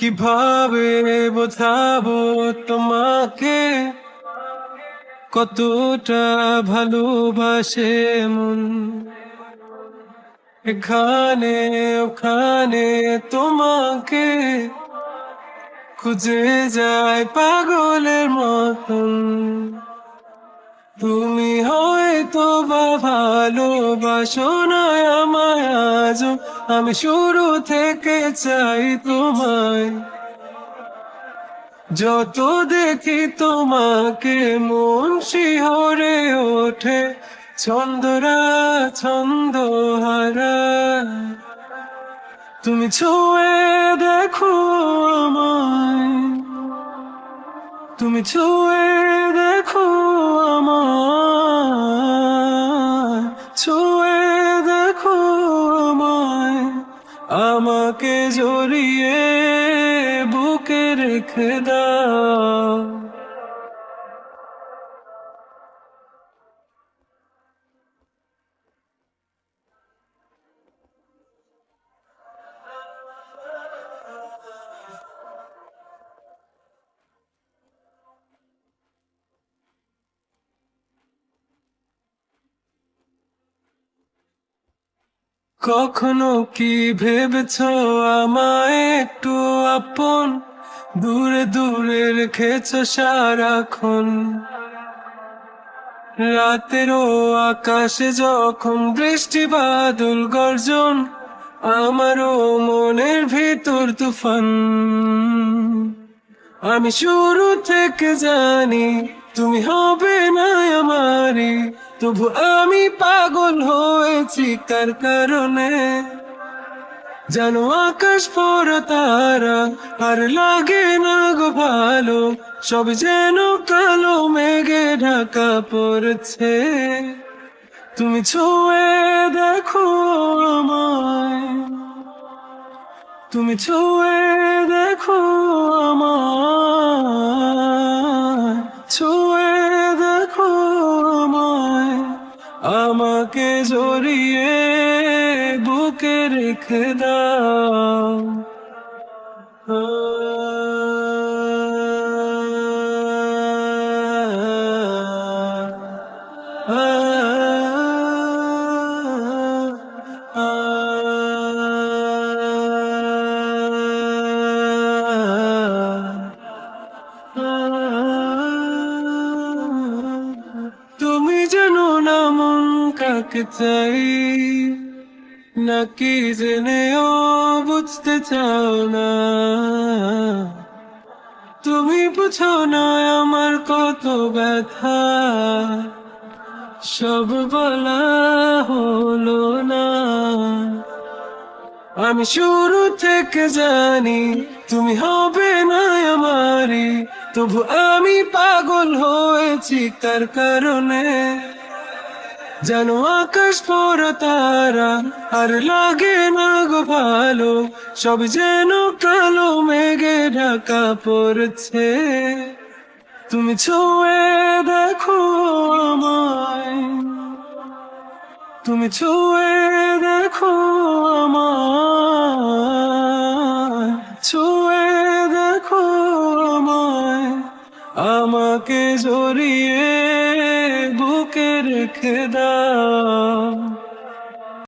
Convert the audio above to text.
কিভাবে বোঝাবো তোমাকে কতটা ভালোবাসে মন। এখানে ওখানে তোমাকে খুঁজে যায় পাগলের মতন। তুমি হয়তো বা ভালোবাসো না আমায় আজও, আমি শুরু থেকে চাই তোমায়। যত দেখি তোমাকে মন শিহরে ওঠে, ছন্দরা ছন্দ হারা। তুমি ছুঁয়ে দেখো আমায়, তুমি ছুঁয়ে দেখো আমায়, ছুঁয়ে দেখো আমায়, আমাকে জড়িয়ে বুকে রেখে দাও। কখনো কি ভেবেছ আমায় একটু আপন, দূরে দূরে রেখেছ সারাক্ষণ। রাতেরও আকাশে যখন বৃষ্টি বাদল গর্জন, আমারও মনের ভিতর তুফান। আমি শুরু থেকে জানি তুমি হবে না আমারই, তবু আমি পাগল হয়েছি কার কারণে। জানো আকাশ পড়া তারা আর লাগে না গো ভালো, সব যেন কালো মেঘে ঢাকা পড়েছে। তুমি ছুঁয়ে দেখো আমায়, তুমি ছুঁয়ে দেখো আমায়, ছুঁয়ে দেখো আমায়, আমাকে জড়িয়ে বুকে রেখে দাও। তুমি জানো না মন কাকে চাই, নাকি জেনেও বুঝতে চাও না। তুমি বুঝো না আমার কত ব্যথা, সব বলা হলো না। আমি শুরু থেকে জানি তুমি হবে না আমারই, তবু আমি পাগল হয়েছি কার কারণে। জানো আকাশ পড়া তারা আর লাগে না গো ভালো, সব যেন কালো মেঘে ঢাকা পড়েছে। তুমি ছুঁয়ে দেখো আমায়, তুমি ছুঁয়ে দেখো আমায়, ছুঁয়ে দেখো আমায়, আমাকে জড়িয়ে বুকে রেখে দাও।